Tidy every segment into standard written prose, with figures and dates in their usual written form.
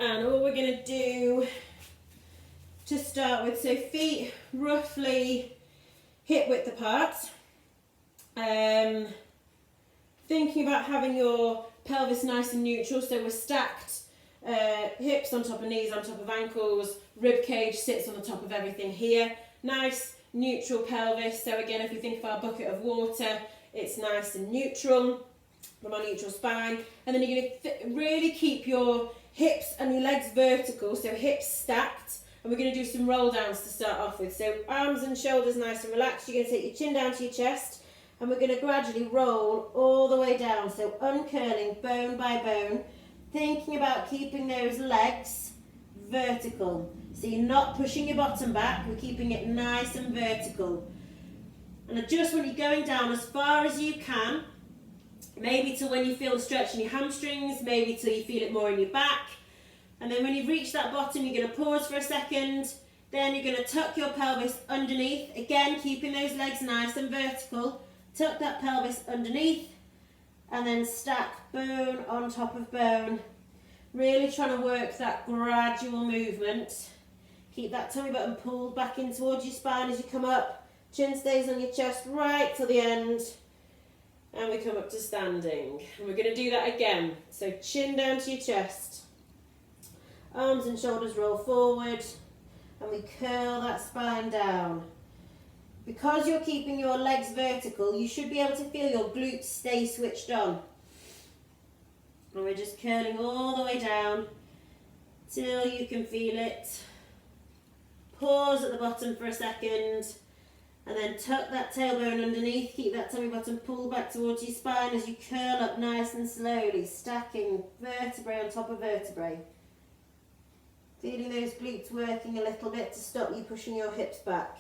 And all we're going to do to start with, so feet roughly hip width apart. Thinking about having your pelvis nice and neutral, so we're stacked, hips on top of knees, on top of ankles, rib cage sits on the top of everything here. Nice neutral pelvis. So again, if we think of our bucket of water, it's nice and neutral from our neutral spine. And then you're going to really keep your hips and your legs vertical, so hips stacked. And we're going to do some roll downs to start off with. So arms and shoulders nice and relaxed. You're going to take your chin down to your chest. And we're going to gradually roll all the way down. So uncurling bone by bone. Thinking about keeping those legs vertical. So you're not pushing your bottom back. We're keeping it nice and vertical. And adjust when you're going down as far as you can. Maybe till when you feel the stretch in your hamstrings. Maybe till you feel it more in your back. And then when you've reached that bottom, you're going to pause for a second. Then you're going to tuck your pelvis underneath. Again, keeping those legs nice and vertical. Tuck that pelvis underneath. And then stack bone on top of bone. Really trying to work that gradual movement. Keep that tummy button pulled back in towards your spine as you come up. Chin stays on your chest right till the end. And we come up to standing. And we're going to do that again. So chin down to your chest. Arms and shoulders roll forward. And we curl that spine down. Because you're keeping your legs vertical, you should be able to feel your glutes stay switched on. And we're just curling all the way down till you can feel it. Pause at the bottom for a second. And then tuck that tailbone underneath. Keep that tummy button pulled back towards your spine as you curl up nice and slowly, stacking vertebrae on top of vertebrae. Feeling those glutes working a little bit to stop you pushing your hips back.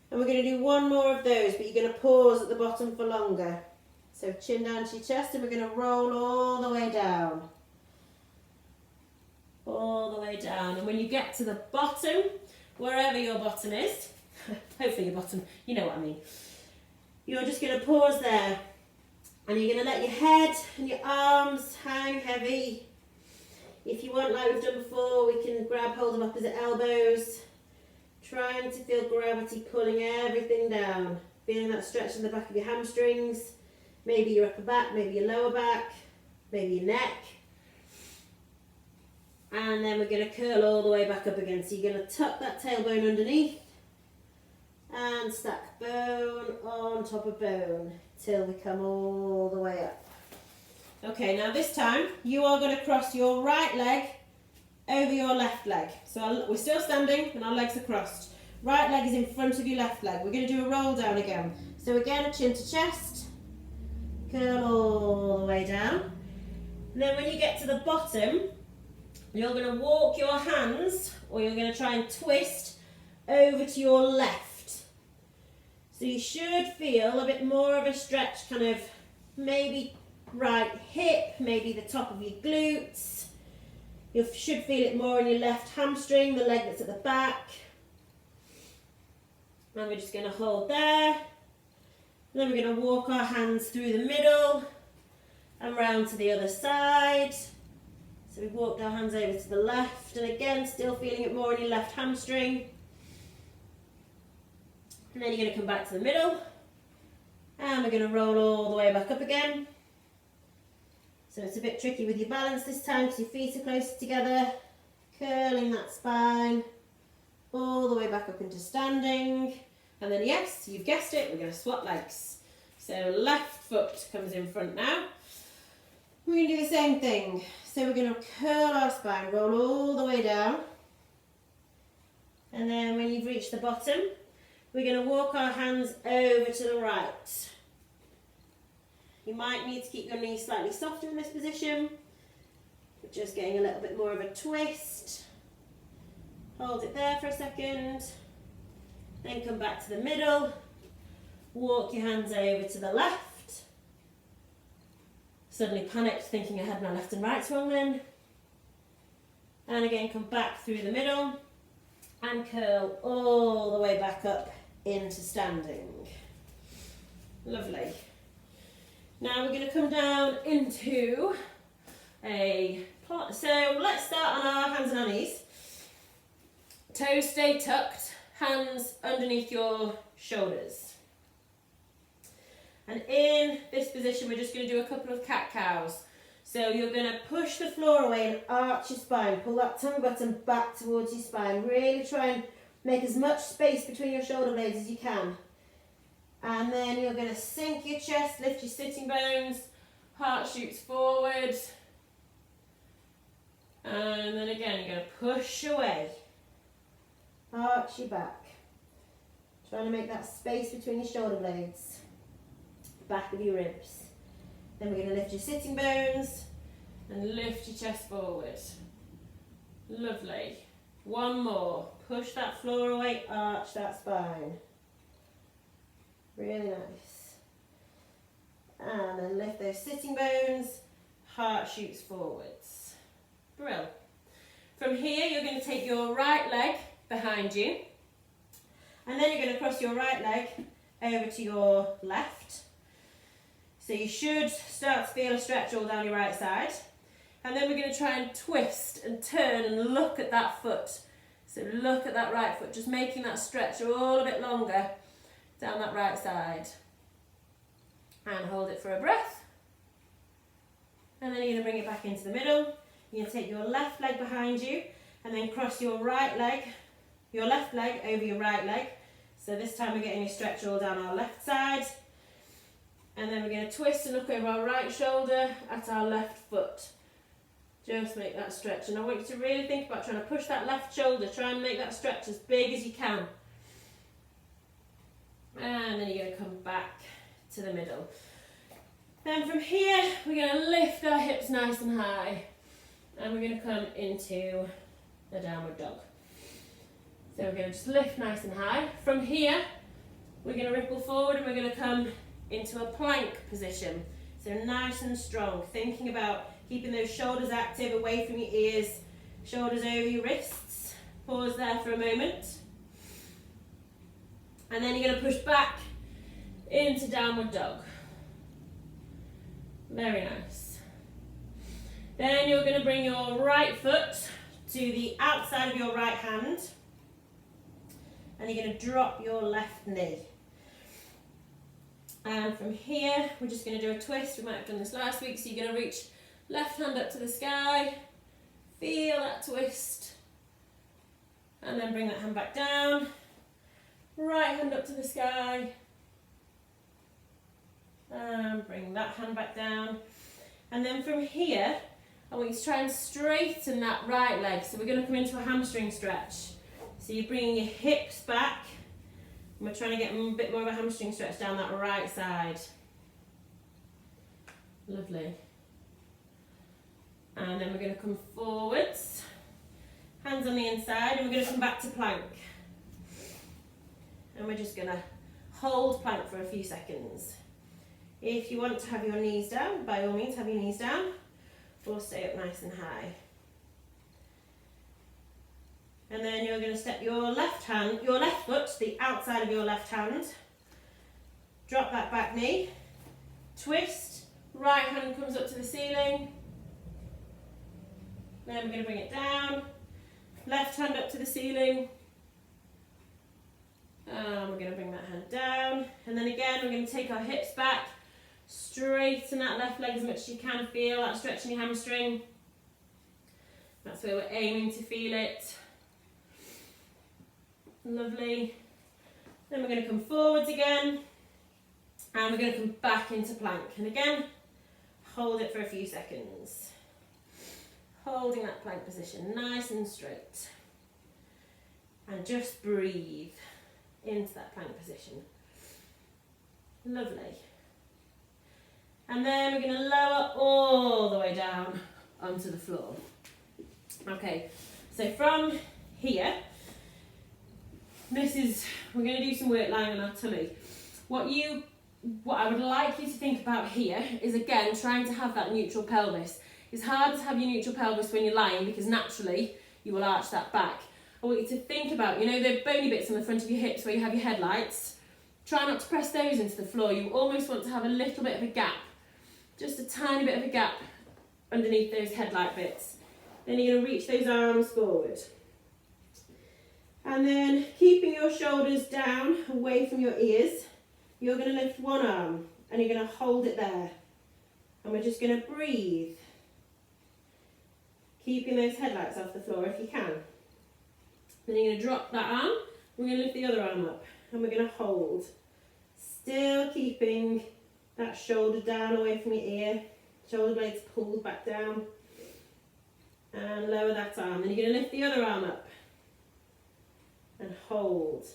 And we're going to do one more of those, but you're going to pause at the bottom for longer. So chin down to your chest, and we're going to roll all the way down. All the way down. And when you get to the bottom, wherever your bottom is, hopefully your bottom, you know what I mean. You're just going to pause there. And you're going to let your head and your arms hang heavy. If you want, like we've done before, we can grab hold of opposite elbows. Trying to feel gravity pulling everything down. Feeling that stretch in the back of your hamstrings. Maybe your upper back, maybe your lower back, maybe your neck. And then we're going to curl all the way back up again. So you're going to tuck that tailbone underneath. And stack bone on top of bone. Till we come all the way up. Okay, now this time you are going to cross your right leg over your left leg. So we're still standing and our legs are crossed. Right leg is in front of your left leg. We're going to do a roll down again. So again, chin to chest. Curl all the way down. And then when you get to the bottom, you're going to walk your hands, or you're going to try and twist over to your left. So you should feel a bit more of a stretch, kind of maybe right hip, maybe the top of your glutes. You should feel it more in your left hamstring, the leg that's at the back. And we're just going to hold there. And then we're going to walk our hands through the middle and round to the other side. So we've walked our hands over to the left, and again, still feeling it more in your left hamstring. And then you're going to come back to the middle. And we're going to roll all the way back up again. So it's a bit tricky with your balance this time because your feet are closer together. Curling that spine all the way back up into standing. And then yes, you've guessed it, we're going to swap legs. So left foot comes in front now. We're going to do the same thing. So we're going to curl our spine, roll all the way down. And then when you've reached the bottom, we're going to walk our hands over to the right. You might need to keep your knees slightly softer in this position. We're just getting a little bit more of a twist. Hold it there for a second. Then come back to the middle. Walk your hands over to the left. Suddenly panicked, thinking I had my left and right wrong then. And again, come back through the middle and curl all the way back up into standing. Lovely. Now we're going to come down into a So let's start on our hands and our knees. Toes stay tucked, hands underneath your shoulders. And in this position, we're just going to do a couple of cat-cows. So you're going to push the floor away and arch your spine. Pull that tummy button back towards your spine. Really try and make as much space between your shoulder blades as you can. And then you're going to sink your chest, lift your sitting bones, heart shoots forward. And then again, you're going to push away. Arch your back. Trying to make that space between your shoulder blades. Back of your ribs. Then we're going to lift your sitting bones and lift your chest forward. Lovely. One more. Push that floor away, arch that spine. Really nice. And then lift those sitting bones, heart shoots forwards. Brill. From here, you're going to take your right leg behind you, and then you're going to cross your right leg over to your left. So you should start to feel a stretch all down your right side. And then we're going to try and twist and turn and look at that foot. So look at that right foot, just making that stretch all a bit longer down that right side. And hold it for a breath. And then you're going to bring it back into the middle. You're going to take your left leg behind you and then cross your right leg, your left leg over your right leg. So this time we're getting a stretch all down our left side. And then we're going to twist and look over our right shoulder at our left foot. Just make that stretch. And I want you to really think about trying to push that left shoulder. Try and make that stretch as big as you can. And then you're going to come back to the middle. Then from here, we're going to lift our hips nice and high. And we're going to come into a downward dog. So we're going to just lift nice and high. From here, we're going to ripple forward and we're going to come into a plank position. So nice and strong, thinking about keeping those shoulders active, away from your ears, shoulders over your wrists. Pause there for a moment. And then you're going to push back into downward dog. Very nice. Then you're going to bring your right foot to the outside of your right hand. And you're going to drop your left knee. And from here, we're just going to do a twist. We might have done this last week. So you're going to reach left hand up to the sky. Feel that twist. And then bring that hand back down. Right hand up to the sky. And bring that hand back down. And then from here, I want you to try and straighten that right leg. So we're going to come into a hamstring stretch. So you're bringing your hips back. And we're trying to get a bit more of a hamstring stretch down that right side. Lovely. And then we're going to come forwards. Hands on the inside. And we're going to come back to plank. And we're just going to hold plank for a few seconds. If you want to have your knees down, by all means have your knees down. Or stay up nice and high. And then you're going to step your left foot to the outside of your left hand. Drop that back knee. Twist. Right hand comes up to the ceiling. Then we're going to bring it down. Left hand up to the ceiling. And we're going to bring that hand down. And then again, we're going to take our hips back. Straighten that left leg as much as you can. Feel that stretch in your hamstring. That's where we're aiming to feel it. Lovely. Then we're going to come forwards again. And we're going to come back into plank. And again, hold it for a few seconds. Holding that plank position nice and straight. And just breathe into that plank position. Lovely. And then we're going to lower all the way down onto the floor. Okay, so from here, we're going to do some work lying on our tummy. What I would like you to think about here is, again, trying to have that neutral pelvis. It's hard to have your neutral pelvis when you're lying because naturally you will arch that back. I want you to think about, the bony bits on the front of your hips where you have your headlights. Try not to press those into the floor. You almost want to have a little bit of a gap, just a tiny bit of a gap underneath those headlight bits. Then you're going to reach those arms forward. And then keeping your shoulders down, away from your ears, you're going to lift one arm and you're going to hold it there. And we're just going to breathe. Keeping those headlights off the floor if you can. Then you're going to drop that arm, we're going to lift the other arm up and we're going to hold. Still keeping that shoulder down away from your ear, shoulder blades pulled back down. And lower that arm. Then you're going to lift the other arm up and hold.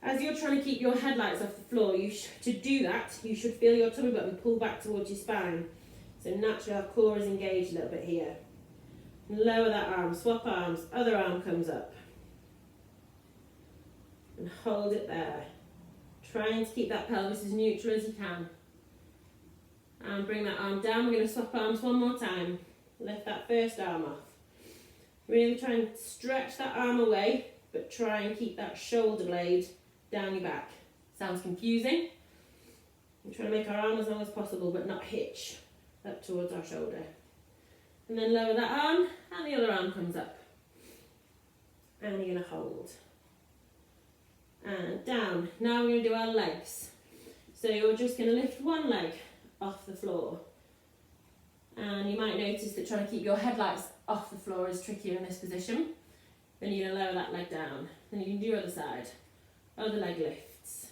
As you're trying to keep your headlights off the floor, to do that, you should feel your tummy button pull back towards your spine. So naturally our core is engaged a little bit here. And lower that arm, swap arms, other arm comes up. And hold it there. Trying to keep that pelvis as neutral as you can. And bring that arm down. We're going to swap arms one more time. Lift that first arm off. Really try and stretch that arm away, but try and keep that shoulder blade down your back. Sounds confusing. We're trying to make our arm as long as possible, but not hitch up towards our shoulder. And then lower that arm, and the other arm comes up. And you're going to hold. And down. Now we're going to do our legs. So you're just going to lift one leg off the floor. And you might notice that trying to keep your headlights off the floor is trickier in this position. Then you're going to lower that leg down. Then you can do other side. Other leg lifts.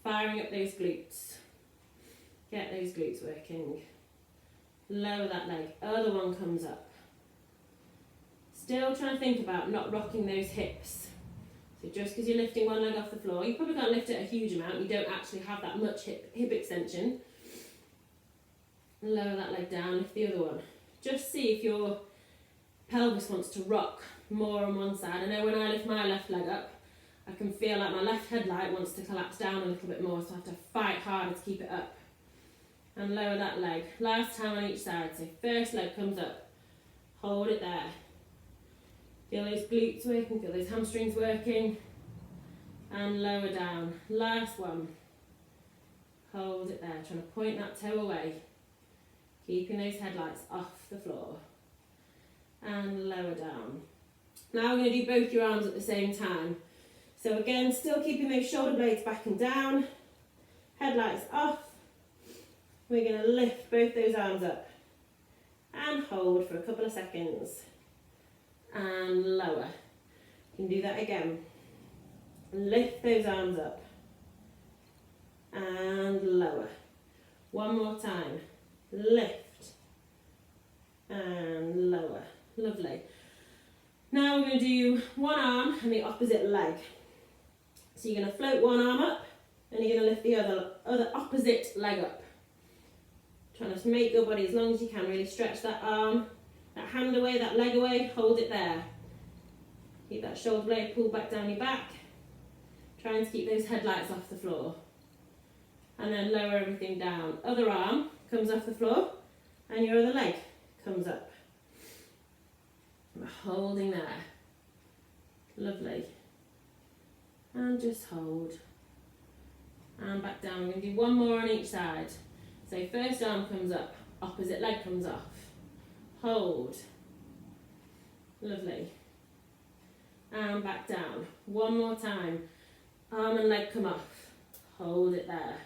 Firing up those glutes. Get those glutes working. Lower that leg. Other one comes up. Still trying to think about not rocking those hips. So just because you're lifting one leg off the floor, you probably can't lift it a huge amount. You don't actually have that much hip extension. Lower that leg down, lift the other one. Just see if your pelvis wants to rock more on one side. I know when I lift my left leg up, I can feel like my left headlight wants to collapse down a little bit more, so I have to fight harder to keep it up. And lower that leg. Last time on each side. So first leg comes up. Hold it there. Feel those glutes working, feel those hamstrings working. And lower down. Last one. Hold it there. Trying to point that toe away. Keeping those headlights off the floor. And lower down. Now we're going to do both your arms at the same time. So again, still keeping those shoulder blades back and down. Headlights off. We're going to lift both those arms up. And hold for a couple of seconds. And lower. You can do that again. Lift those arms up. And lower. One more time. Lift. And lower. Lovely. Now we're going to do one arm and the opposite leg. So you're going to float one arm up and you're going to lift the other opposite leg up. Trying to make your body as long as you can. Really stretch that arm, that hand away, that leg away. Hold it there. Keep that shoulder blade pulled back down your back. Trying to keep those headlights off the floor. And then lower everything down. Other arm comes off the floor and your other leg comes up. We're holding there. Lovely. And just hold. And back down. We're going to do one more on each side. So first arm comes up, opposite leg comes off. Hold. Lovely. And back down. One more time. Arm and leg come off. Hold it there.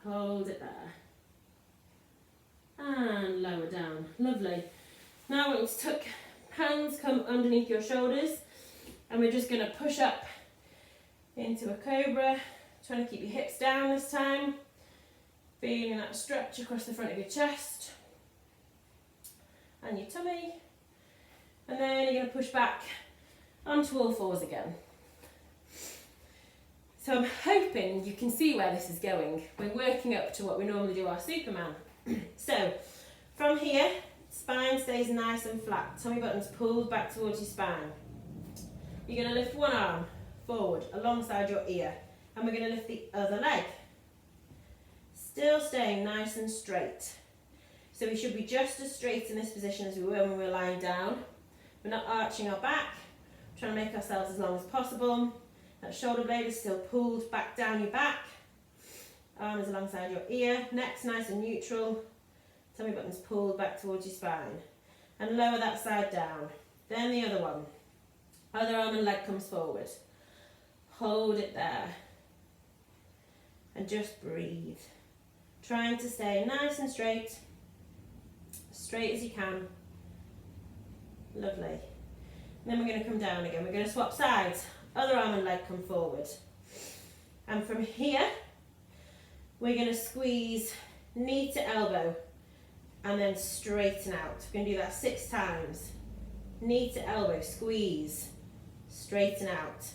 Hold it there. And lower down. Lovely. Now I want you to tuck, hands come underneath your shoulders. And we're just going to push up into a cobra. Trying to keep your hips down this time. Feeling that stretch across the front of your chest. And your tummy. And then you're going to push back onto all fours again. So I'm hoping you can see where this is going. We're working up to what we normally do our Superman. So from here, spine stays nice and flat. Tummy button's pulled back towards your spine. You're going to lift one arm forward alongside your ear. And we're going to lift the other leg. Still staying nice and straight. So we should be just as straight in this position as we were when we were lying down. We're not arching our back. Trying to make ourselves as long as possible. That shoulder blade is still pulled back down your back. Arm is alongside your ear. Neck's nice and neutral. tummy buttons pulled back towards your spine. And lower that side down. Then the other one. Other arm and leg comes forward. Hold it there. And just breathe. Trying to stay nice and straight. Straight as you can. Lovely. And then we're going to come down again. We're going to swap sides. Other arm and leg come forward. And from here, we're going to squeeze knee to elbow and then straighten out. We're going to do that 6 times. Knee to elbow, squeeze, straighten out.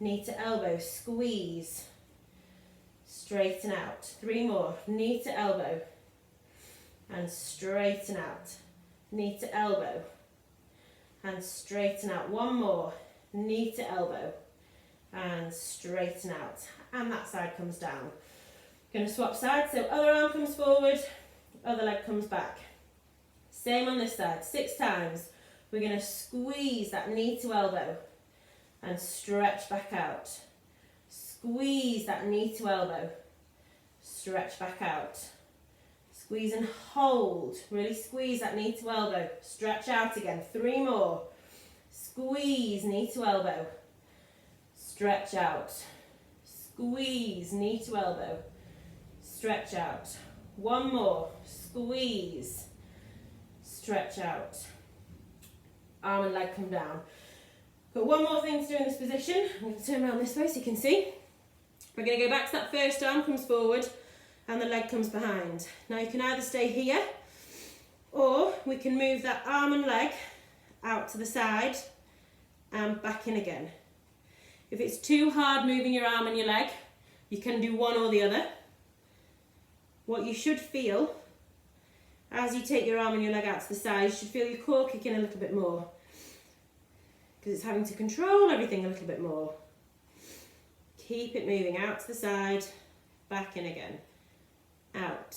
Knee to elbow, squeeze, straighten out. 3 more. Knee to elbow and straighten out. Knee to elbow and straighten out. 1 more. Knee to elbow and straighten out. And that side comes down. Going to swap sides, so other arm comes forward, other leg comes back. Same on this side, 6 times. We're going to squeeze that knee to elbow and stretch back out. Squeeze that knee to elbow, stretch back out. Squeeze and hold, really squeeze that knee to elbow, stretch out again. 3 more. Squeeze knee to elbow, stretch out. Squeeze knee to elbow, stretch out. 1 more. Squeeze, stretch out. Arm and leg come down. Got 1 more thing to do in this position. I'm going to turn around this way so you can see. We're going to go back to that first arm comes forward and the leg comes behind. Now you can either stay here or we can move that arm and leg out to the side and back in again. If it's too hard moving your arm and your leg, you can do one or the other. What you should feel as you take your arm and your leg out to the side, you should feel your core kicking a little bit more because it's having to control everything a little bit more. Keep it moving out to the side, back in again, out,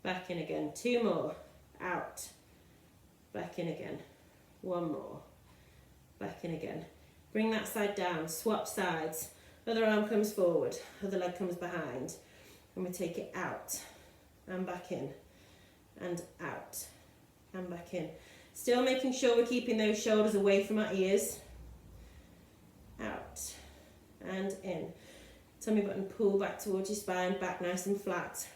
back in again. 2 more, out, back in again. 1 more, back in again. Bring that side down, swap sides. Other arm comes forward, other leg comes behind. And we take it out and back in and out and back in. Still making sure we're keeping those shoulders away from our ears. Out and in. Tummy button pull back towards your spine, back nice and flat.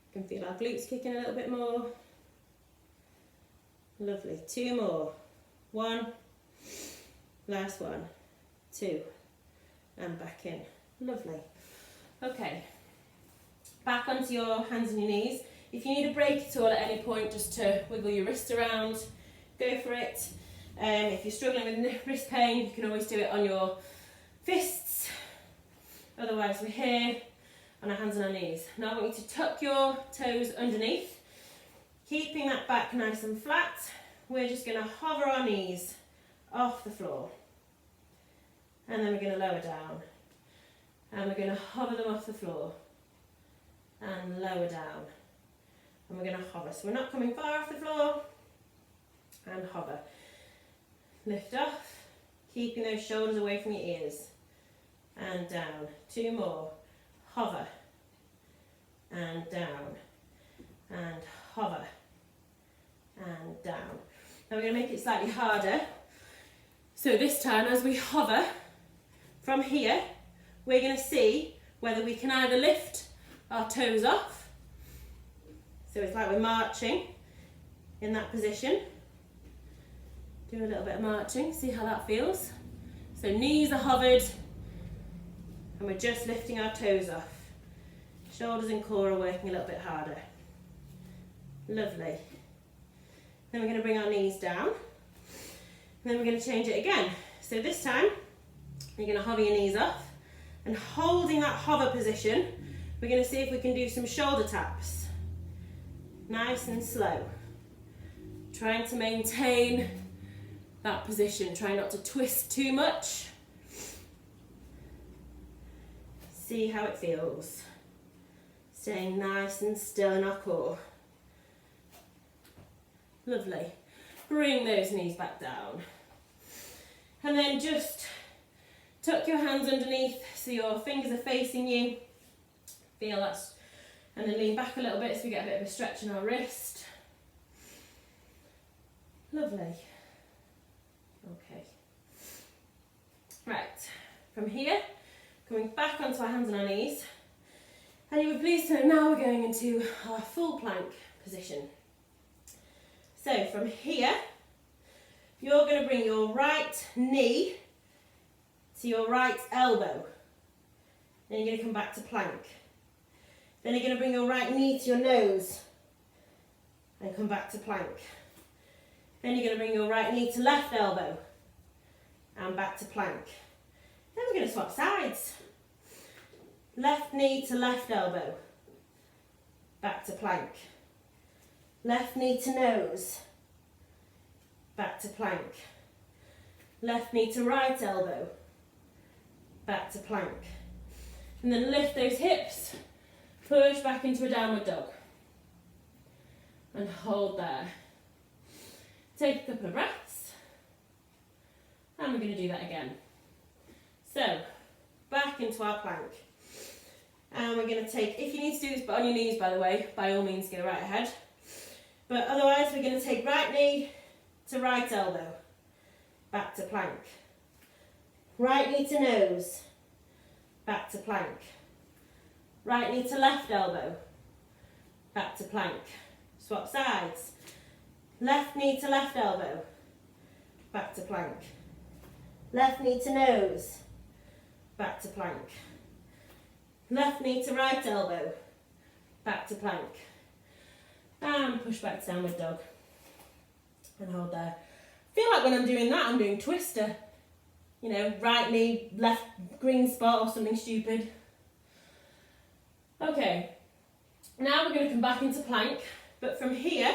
You can feel our glutes kicking a little bit more. Lovely. 2 more. 1. Last 1. 2. And back in. Lovely. Okay. Back onto your hands and your knees. If you need a break at all at any point, just to wiggle your wrists around, go for it. If you're struggling with wrist pain, you can always do it on your fists. Otherwise, we're here on our hands and our knees. Now I want you to tuck your toes underneath, keeping that back nice and flat. We're just going to hover our knees off the floor. And then we're going to lower down. And we're going to hover them off the floor. And lower down. And we're going to hover. So we're not coming far off the floor. And hover. Lift off. Keeping those shoulders away from your ears. And down. 2 more. Hover. And down. And hover. And down. Now we're going to make it slightly harder. So this time as we hover from here, we're going to see whether we can either lift our toes off. So it's like we're marching in that position. Do a little bit of marching, see how that feels. So knees are hovered and we're just lifting our toes off. Shoulders and core are working a little bit harder. Lovely. Then we're going to bring our knees down. And then we're going to change it again. So this time, you're going to hover your knees off. And holding that hover position, we're going to see if we can do some shoulder taps. Nice and slow. Trying to maintain that position. Try not to twist too much. See how it feels. Staying nice and still in our core. Lovely. Bring those knees back down. And then just tuck your hands underneath so your fingers are facing you. Feel that And then lean back a little bit so we get a bit of a stretch in our wrist. Lovely. Okay. Right, from here, coming back onto our hands and our knees. And you were pleased to know now we're going into our full plank position. So from here, you're going to bring your right knee to your right elbow. Then you're going to come back to plank. Then you're going to bring your right knee to your nose and come back to plank. Then you're going to bring your right knee to left elbow and back to plank. Then we're going to swap sides. Left knee to left elbow, back to plank. Left knee to nose, back to plank. Left knee to right elbow, back to plank. And then lift those hips, push back into a downward dog. And hold there. Take a couple of breaths. And we're going to do that again. So, back into our plank. And we're going to take, if you need to do this on your knees by the way, by all means go right ahead. But otherwise we're going to take right knee to right elbow, back to plank. Right knee to nose, back to plank. Right knee to left elbow, back to plank. Swap sides. Left knee to left elbow, back to plank. Left knee to nose, back to plank. Left knee to right elbow, back to plank. And push back to downward dog. And hold there. I feel like when I'm doing that, I'm doing twister. You know, right knee, left green spot or something stupid. Okay, now we're going to come back into plank. But from here,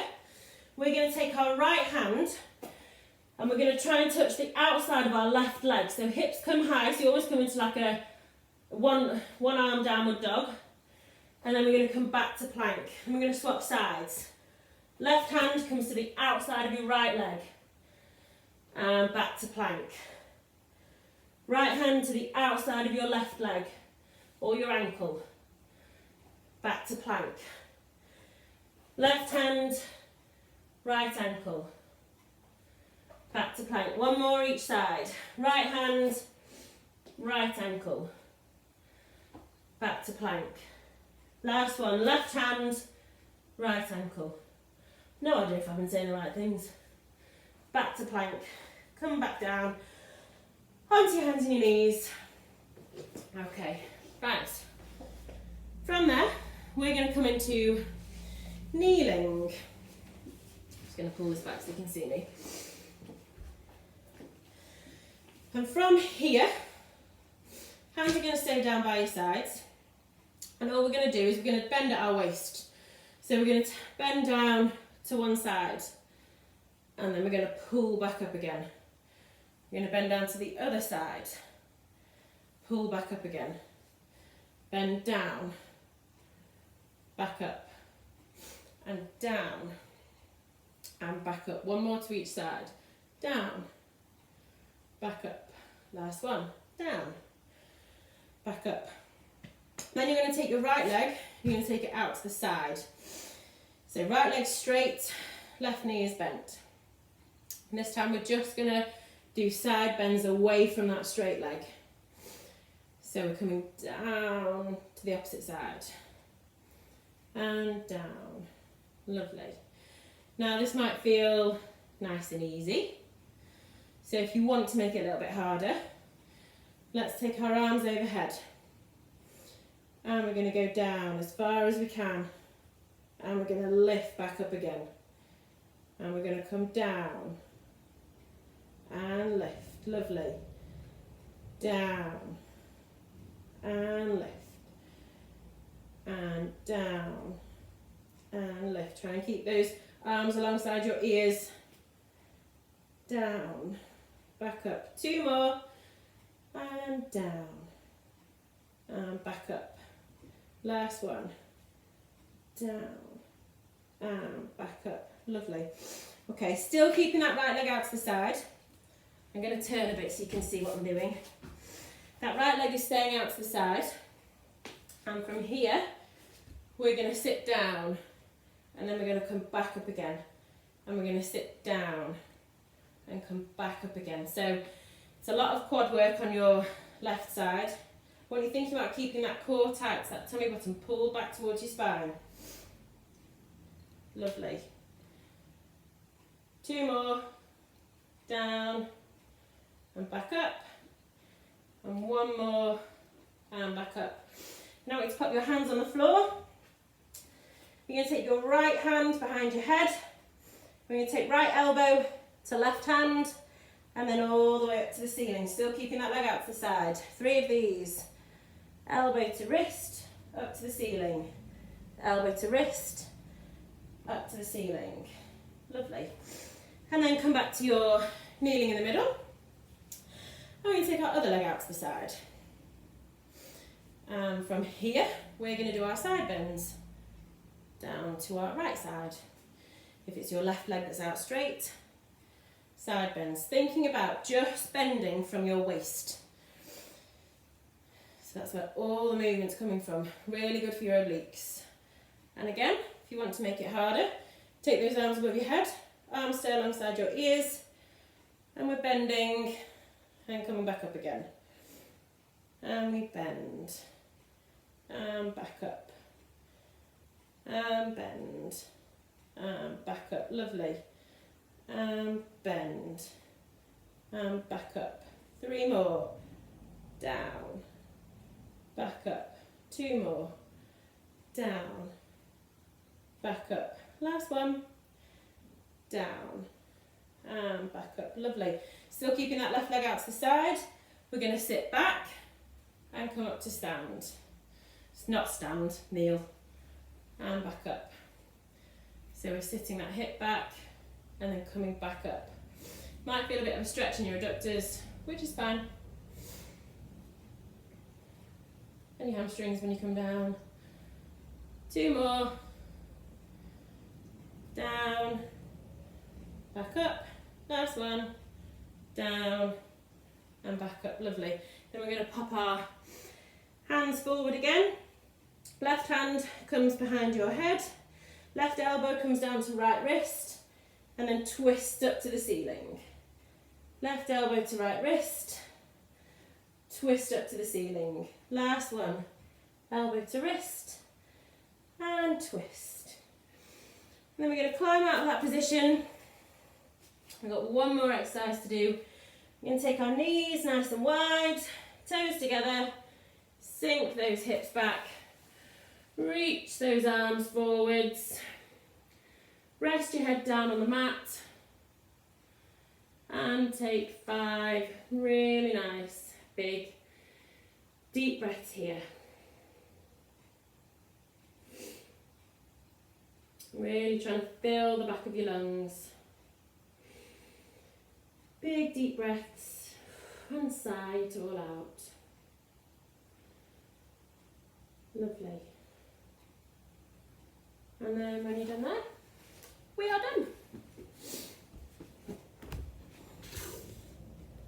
we're going to take our right hand and we're going to try and touch the outside of our left leg. So hips come high, so you always come into like a one arm downward dog. And then we're going to come back to plank. And we're going to swap sides. Left hand comes to the outside of your right leg. And back to plank. Right hand to the outside of your left leg or your ankle. Back to plank. Left hand, right ankle. Back to plank. One more each side. Right hand, right ankle. Back to plank. Last one, left hand, right ankle. No idea if I've been saying the right things. Back to plank. Come back down. Onto your hands and your knees. Okay, right. From there, we're going to come into kneeling. Just going to pull this back so you can see me. And from here, hands are going to stay down by your sides. And all we're going to do is we're going to bend at our waist. So we're going to bend down to one side. And then we're going to pull back up again. We're going to bend down to the other side. Pull back up again. Bend down. Back up. And down. And back up. One more to each side. Down. Back up. Last one. Down. Back up. Then you're going to take your right leg, you're going to take it out to the side. So right leg straight, left knee is bent. And this time we're just going to do side bends away from that straight leg. So we're coming down to the opposite side. And down. Lovely. Now this might feel nice and easy. So if you want to make it a little bit harder, let's take our arms overhead. And we're going to go down as far as we can. And we're going to lift back up again. And we're going to come down. And lift. Lovely. Down. And lift. And down. And lift. Try and keep those arms alongside your ears. Down. Back up. Two more. And down. And back up. Last one. Down. And back up. Lovely. Okay, still keeping that right leg out to the side. I'm going to turn a bit so you can see what I'm doing. That right leg is staying out to the side. And from here, we're going to sit down, and then we're going to come back up again, and we're going to sit down and come back up again. So it's a lot of quad work on your left side. When you're thinking about keeping that core tight, that tummy button pulled back towards your spine. Lovely. 2 more. Down and back up. And 1 more and back up. Now it's put your hands on the floor. You're going to take your right hand behind your head. We're going to take right elbow to left hand, and then all the way up to the ceiling, still keeping that leg out to the side. 3 of these. Elbow to wrist, up to the ceiling. Elbow to wrist, up to the ceiling. Lovely. And then come back to your kneeling in the middle. And we're going to take our other leg out to the side. And from here, we're going to do our side bends. Down to our right side. If it's your left leg that's out straight, side bends. Thinking about just bending from your waist. So that's where all the movement's coming from. Really good for your obliques. And again, if you want to make it harder, take those arms above your head, arms stay alongside your ears, and we're bending and coming back up again. And we bend and back up. And bend and back up. Lovely. And bend and back up. 3 more. Down. Back up. 2 more. Down. Back up. Last one. Down. And back up. Lovely. Still keeping that left leg out to the side. We're going to sit back and come up to stand. It's not stand, kneel. And back up. So we're sitting that hip back and then coming back up. Might feel a bit of a stretch in your adductors, which is fine. And your hamstrings when you come down. 2 more. Down. Back up. Last one. Down. And back up. Lovely. Then we're going to pop our hands forward again. Left hand comes behind your head. Left elbow comes down to right wrist. And then twist up to the ceiling. Left elbow to right wrist. Twist up to the ceiling. Last one. Elbow to wrist. And twist. And then we're going to climb out of that position. We've got 1 more exercise to do. We're going to take our knees nice and wide. Toes together. Sink those hips back. Reach those arms forwards. Rest your head down on the mat. And take 5 really nice, big, deep breaths here. Really trying to fill the back of your lungs. Big deep breaths and sigh it all out. Lovely. And then when you're done that, we are done.